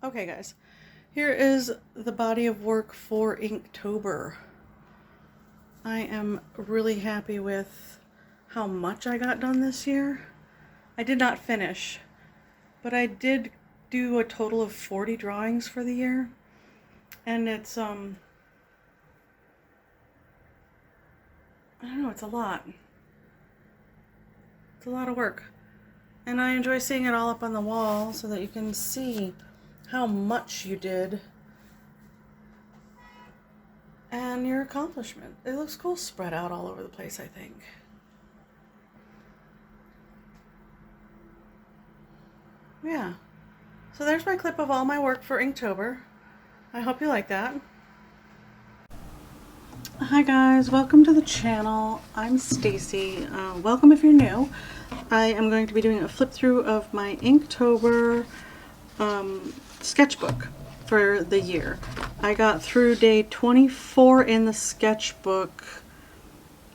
Okay guys, here is the body of work for Inktober. I am really happy with how much I got done this year. I did not finish, but I did do a total of 40 drawings for the year. And it's, I don't know, it's a lot. It's a lot of work. And I enjoy seeing it all up on the wall so that you can see how much you did and your accomplishment. It looks cool spread out all over the place, I think. Yeah. So there's my clip of all my work for Inktober. I hope you like that. Hi guys, welcome to the channel. I'm Stacy. Welcome if you're new. I am going to be doing a flip through of my Inktober sketchbook for the year. I got through day 24 in the sketchbook,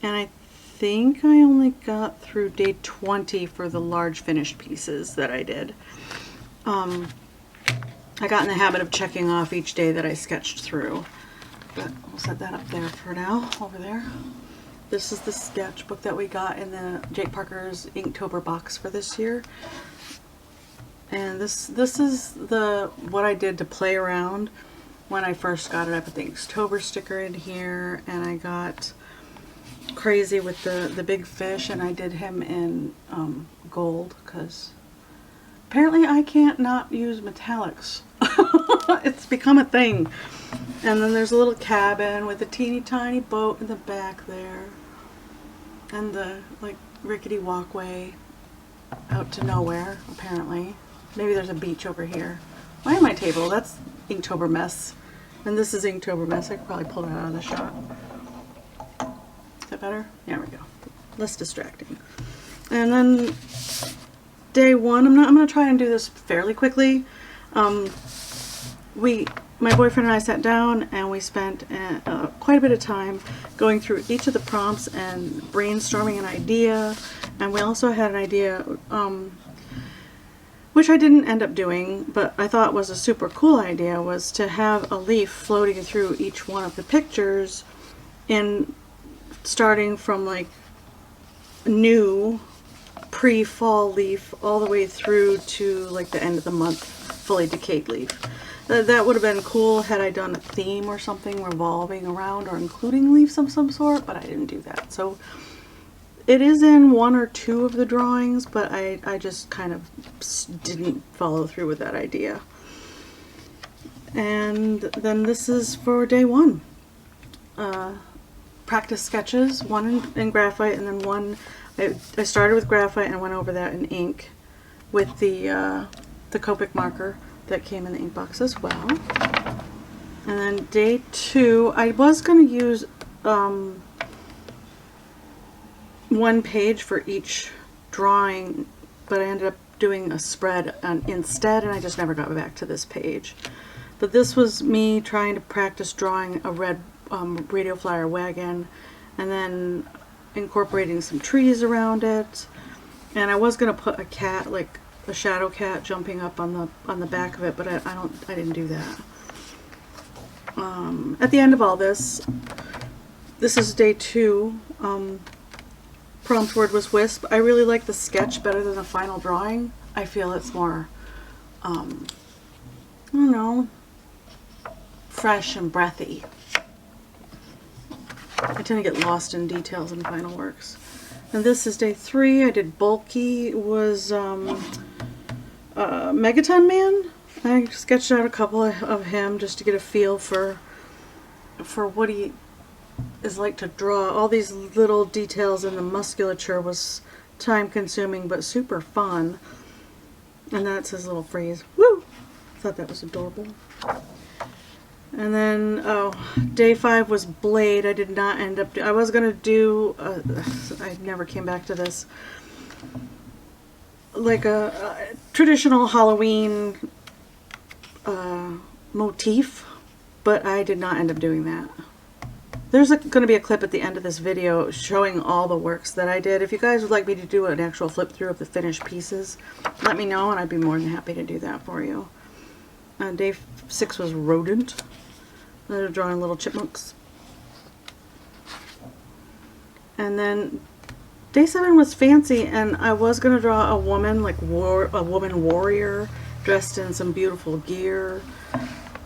and I think I only got through day 20 for the large finished pieces that I did. I got in the habit of checking off each day that I sketched through, but we'll set that up there for now, over there. This is the sketchbook that we got in the Jake Parker's Inktober box for this year. And this is what I did to play around when I first got it. I put the Inktober sticker in here, and I got crazy with the big fish, and I did him in gold because apparently I can't not use metallics. It's become a thing. And then there's a little cabin with a teeny tiny boat in the back there, and the like rickety walkway out to nowhere apparently. Maybe there's a beach over here. Why am I table? That's Inktober mess. And this is Inktober mess. I could probably pull that out of the shot. Is that better? There we go. Less distracting. And then day one, I'm gonna try and do this fairly quickly. My boyfriend and I sat down and we spent quite a bit of time going through each of the prompts and brainstorming an idea. And we also had an idea, which I didn't end up doing, but I thought was a super cool idea, was to have a leaf floating through each one of the pictures, in starting from like new pre-fall leaf all the way through to like the end of the month fully decayed leaf. That would have been cool had I done a theme or something revolving around or including leaves of some sort, but I didn't do that. So it is in one or two of the drawings, but I just kind of didn't follow through with that idea. And then this is for day one. Practice sketches, one in graphite and then one, I started with graphite and went over that in ink with the Copic marker that came in the ink box as well. And then day two, I was going to use one page for each drawing, but I ended up doing a spread instead, and I just never got back to this page. But this was me trying to practice drawing a red radio flyer wagon and then incorporating some trees around it. And I was going to put a cat, like a shadow cat jumping up on the back of it, but I didn't do that. At the end of all this is day two. Prompt word was wisp. I really like the sketch better than the final drawing. I feel it's more, I don't know, fresh and breathy. I tend to get lost in details in final works. And this is day three. I did bulky. It was Megaton Man. I sketched out a couple of him just to get a feel for what he is like to draw. All these little details in the musculature was time consuming but super fun. And that's his little phrase. Woo! I thought that was adorable. And then, day five was Blade. I did not end up, I was going to do, I never came back to this, like a traditional Halloween motif, but I did not end up doing that. There's going to be a clip at the end of this video showing all the works that I did. If you guys would like me to do an actual flip through of the finished pieces, let me know and I'd be more than happy to do that for you. Day 6 was rodent. They're drawing little chipmunks. And then Day 7 was fancy, and I was going to draw a woman, like a woman warrior, dressed in some beautiful gear,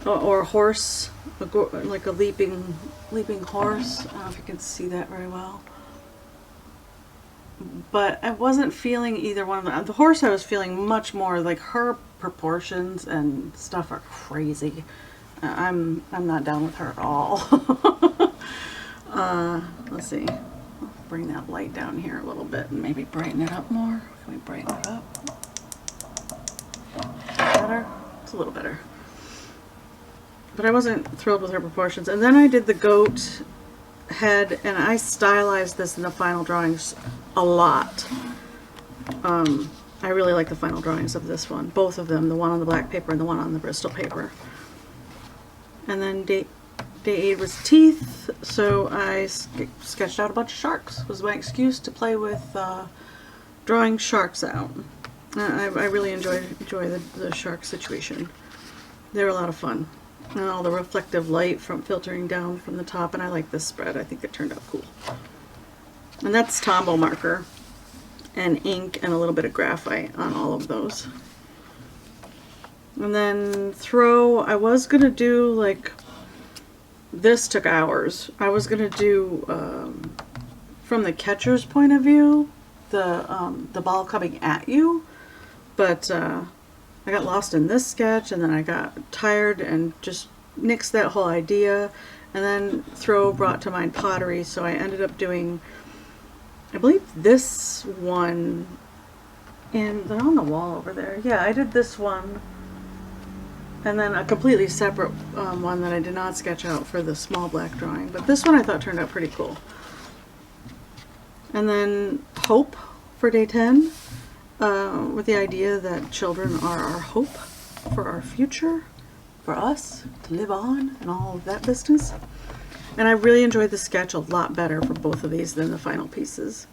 or a horse, like a leaping horse. I don't know if you can see that very well. But I wasn't feeling either one of them. The horse I was feeling much more, like her proportions and stuff are crazy. I'm not down with her at all. Let's see. Bring that light down here a little bit and maybe brighten it up more. Can we brighten it up? Better? It's a little better. But I wasn't thrilled with her proportions. And then I did the goat head, and I stylized this in the final drawings a lot. I really like the final drawings of this one. Both of them, the one on the black paper and the one on the Bristol paper. And then Day 8 was teeth, so I sketched out a bunch of sharks. It was my excuse to play with drawing sharks out. I really enjoy the shark situation. They were a lot of fun. And all the reflective light from filtering down from the top, and I like this spread. I think it turned out cool. And that's Tombow marker and ink and a little bit of graphite on all of those. And then throw, I was going to do like, this took hours. I was going to do, from the catcher's point of view, the ball coming at you, but I got lost in this sketch, and then I got tired and just nixed that whole idea. And then throw brought to mind pottery, so I ended up doing, I believe this one, and they're on the wall over there. Yeah, I did this one, and then a completely separate one that I did not sketch out for the small black drawing. But this one I thought turned out pretty cool. And then hope for Day 10. With the idea that children are our hope for our future, for us to live on, and all of that business. And I really enjoyed the sketch a lot better for both of these than the final pieces.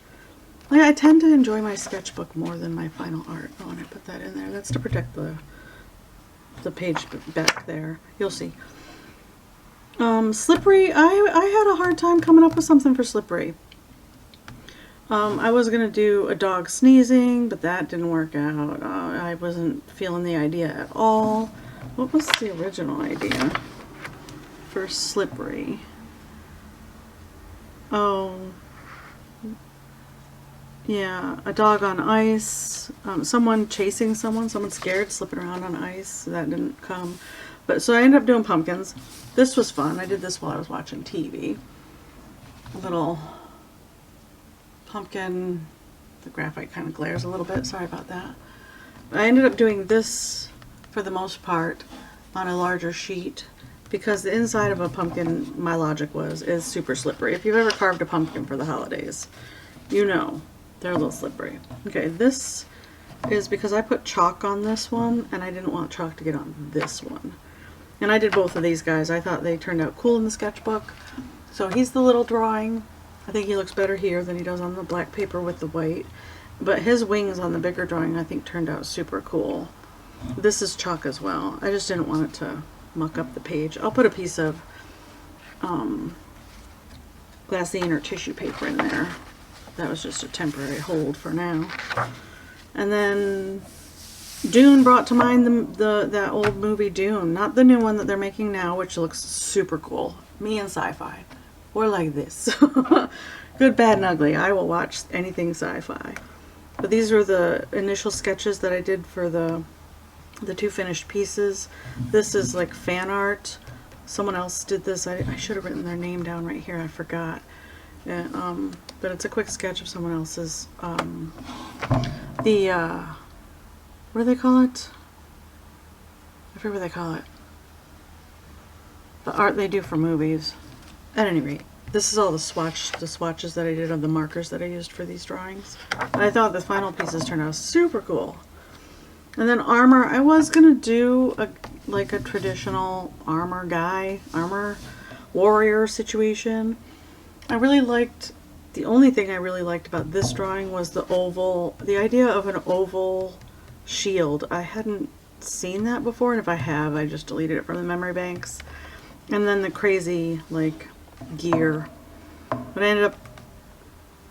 Like, I tend to enjoy my sketchbook more than my final art. Oh, and I put that in there. That's to protect the page back there. You'll see. Slippery, I had a hard time coming up with something for Slippery. I was going to do a dog sneezing, but that didn't work out. I wasn't feeling the idea at all. What was the original idea for Slippery? Oh, yeah, a dog on ice, someone chasing someone scared, slipping around on ice. That didn't come. But so I ended up doing pumpkins. This was fun. I did this while I was watching TV. A little pumpkin. The graphite kind of glares a little bit, sorry about that. But I ended up doing this for the most part on a larger sheet because the inside of a pumpkin, my logic is super slippery. If you've ever carved a pumpkin for the holidays, you know they're a little slippery. Okay, this is because I put chalk on this one and I didn't want chalk to get on this one. And I did both of these guys. I thought they turned out cool in the sketchbook. So he's the little drawing. I think he looks better here than he does on the black paper with the white. But his wings on the bigger drawing I think turned out super cool. This is chalk as well. I just didn't want it to muck up the page. I'll put a piece of glassine or tissue paper in there. That was just a temporary hold for now. And then Dune brought to mind that old movie Dune. Not the new one that they're making now, which looks super cool. Me and sci-fi. Or like this. Good, bad, and ugly. I will watch anything sci-fi. But these were the initial sketches that I did for the two finished pieces. This is like fan art. Someone else did this. I should have written their name down right here. I forgot. But it's a quick sketch of someone else's. What do they call it? I forget what they call it. The art they do for movies. At any rate, this is all the swatches that I did of the markers that I used for these drawings. And I thought the final pieces turned out super cool. And then armor, I was gonna do like a traditional armor warrior situation. I really liked, the only thing I really liked about this drawing was the idea of an oval shield. I hadn't seen that before, and if I have, I just deleted it from the memory banks. And then the crazy, like, gear. But I ended up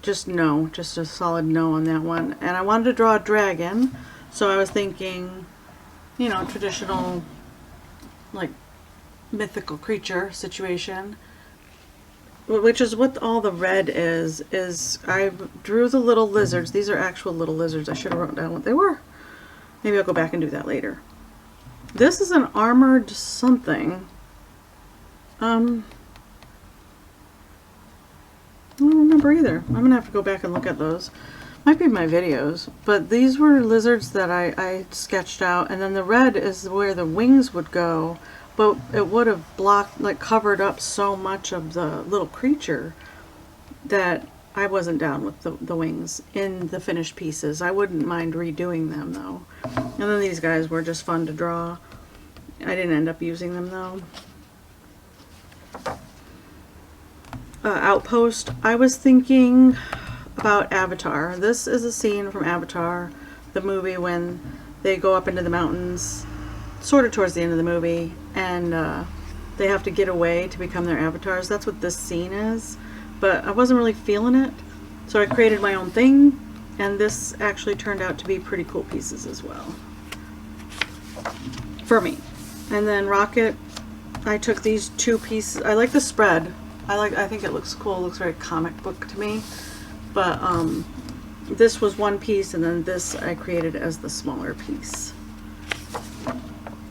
just a solid no on that one. And I wanted to draw a dragon, so I was thinking, you know, traditional, like, mythical creature situation. Which is what all the red is I drew the little lizards. These are actual little lizards. I should have written down what they were. Maybe I'll go back and do that later. This is an armored something. I don't remember either. I'm going to have to go back and look at those. Might be my videos. But these were lizards that I sketched out. And then the red is where the wings would go. But it would have blocked, like covered up so much of the little creature that I wasn't down with the wings in the finished pieces. I wouldn't mind redoing them though. And then these guys were just fun to draw. I didn't end up using them though. Outpost, I was thinking about Avatar. This is a scene from Avatar, the movie, when they go up into the mountains, sort of towards the end of the movie, and they have to get away to become their avatars. That's what this scene is. But I wasn't really feeling it, so I created my own thing, and this actually turned out to be pretty cool pieces as well for me. And then Rocket, I took these two pieces. I like the spread. I think it looks cool. It looks very comic book to me. But this was one piece, and then this I created as the smaller piece.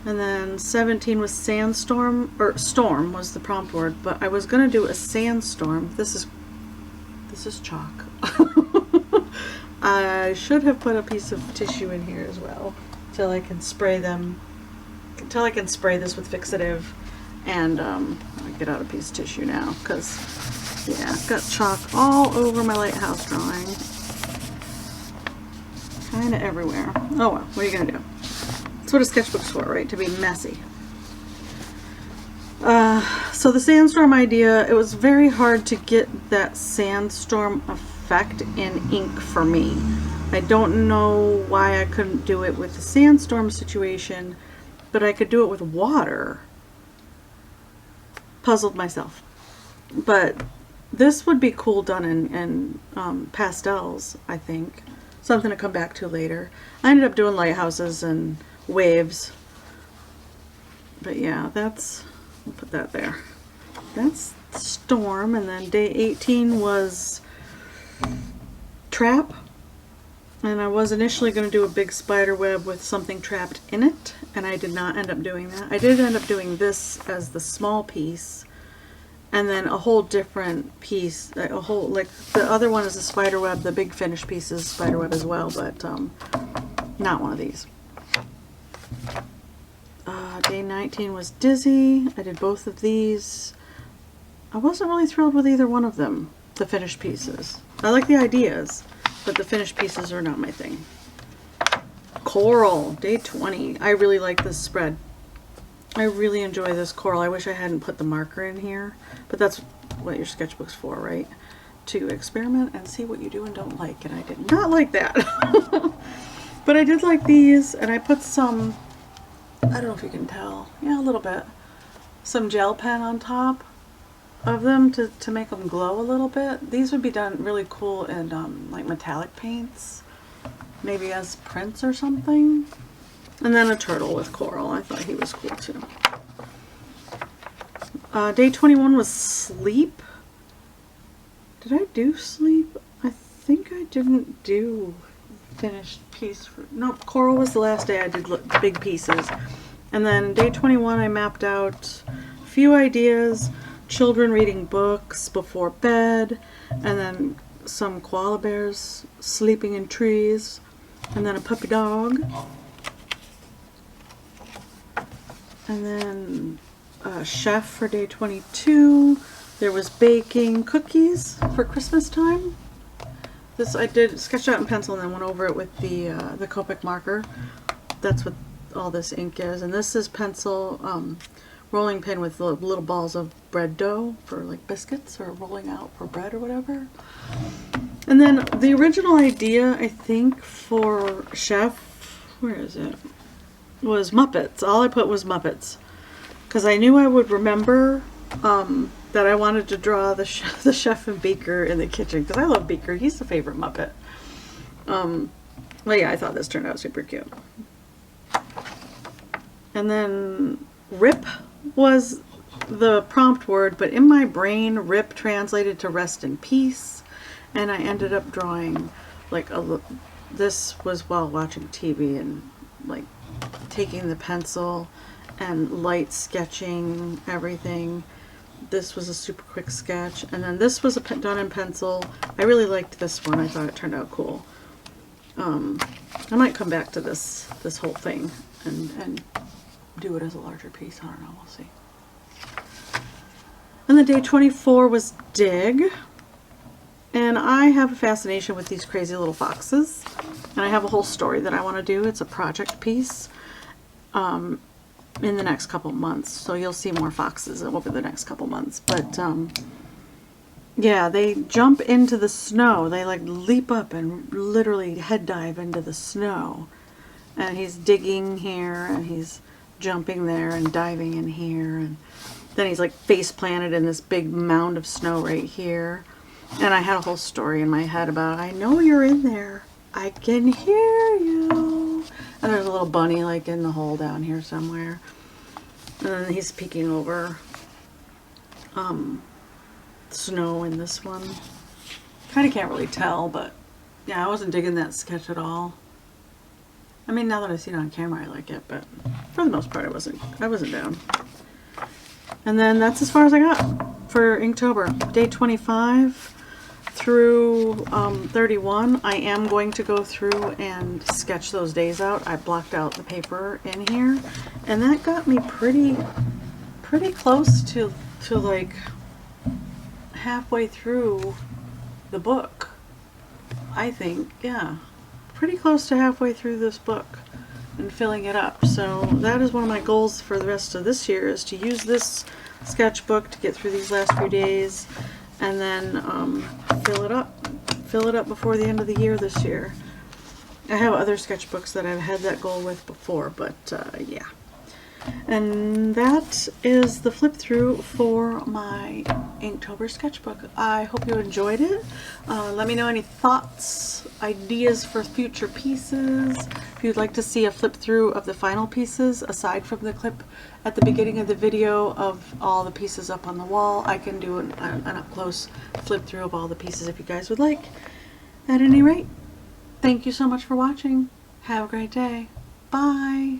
And then 17 was sandstorm, or storm was the prompt word, but I was going to do a sandstorm. This is chalk. I should have put a piece of tissue in here as well till I can spray them, until I can spray this with fixative. And I'll get out a piece of tissue now because, yeah, I've got chalk all over my lighthouse drawing. Kind of everywhere. Oh well, what are you going to do? That's what a sketchbook's for, right? To be messy. So the sandstorm idea, it was very hard to get that sandstorm effect in ink for me. I don't know why I couldn't do it with the sandstorm situation, but I could do it with water. Puzzled myself. But this would be cool done in pastels, I think. Something to come back to later. I ended up doing lighthouses and waves. But yeah, that's, I'll put that there. That's storm, and then day 18 was trap. And I was initially going to do a big spider web with something trapped in it, and I did not end up doing that. I did end up doing this as the small piece, and then a whole different piece, a whole, like the other one is a spider web, the big finished piece is spider web as well, but not one of these. Day 19 was dizzy. I did both of these. I wasn't really thrilled with either one of them, the finished pieces. I like the ideas, but the finished pieces are not my thing. Coral, day 20. I really like this spread. I really enjoy this coral. I wish I hadn't put the marker in here, but that's what your sketchbook's for, right? To experiment and see what you do and don't like, and I did not like that. But I did like these, and I put some, I don't know if you can tell, yeah, a little bit, some gel pen on top of them to make them glow a little bit. These would be done really cool in like metallic paints, maybe as prints or something. And then a turtle with coral. I thought he was cool too. Day 21 was sleep. Did I do sleep? I think I didn't do finished piece. Nope, coral was the last day I did big pieces. And then day 21 I mapped out a few ideas. Children reading books before bed, and then some koala bears sleeping in trees, and then a puppy dog, and then a chef for day 22. There was baking cookies for Christmas time. This I did sketch out in pencil and then went over it with the Copic marker. That's what all this ink is, and this is pencil. Rolling pin with little balls of bread dough for like biscuits or rolling out for bread or whatever. And then the original idea, I think, for chef, where is it? was Muppets. All I put was Muppets. Because I knew I would remember that I wanted to draw the chef and Beaker in the kitchen. Because I love Beaker. He's the favorite Muppet. Well, yeah, I thought this turned out super cute. And then Rip was the prompt word, but in my brain, Rip translated to rest in peace. And I ended up drawing like this was while watching TV and like taking the pencil and light sketching everything. This was a super quick sketch, and then this was done in pencil. I really liked this one. I thought it turned out cool. I might come back to this whole thing and do it as a larger piece. I don't know. We'll see. And then day 24 was Dig. And I have a fascination with these crazy little foxes. And I have a whole story that I want to do. It's a project piece in the next couple months. So you'll see more foxes over the next couple months. But yeah, they jump into the snow. They like leap up and literally head dive into the snow. And he's digging here and he's jumping there and diving in here. And then he's like face planted in this big mound of snow right here. And I had a whole story in my head about, I know you're in there. I can hear you. And there's a little bunny like in the hole down here somewhere. And then he's peeking over snow in this one. Kind of can't really tell, but yeah, I wasn't digging that sketch at all. I mean, now that I see it on camera, I like it, but for the most part, I wasn't down. And then that's as far as I got for Inktober. Day 25 through 31, I am going to go through and sketch those days out. I blocked out the paper in here, and that got me pretty close to like halfway through the book. I think, yeah, pretty close to halfway through this book and filling it up. So that is one of my goals for the rest of this year, is to use this sketchbook to get through these last few days, and then fill it up before the end of the year this year. I have other sketchbooks that I've had that goal with before, but yeah. And that is the flip through for my Inktober sketchbook. I hope you enjoyed it. Let me know any thoughts, ideas for future pieces. If you'd like to see a flip through of the final pieces, aside from the clip at the beginning of the video of all the pieces up on the wall, I can do an up-close flip through of all the pieces if you guys would like. At any rate, thank you so much for watching. Have a great day. Bye.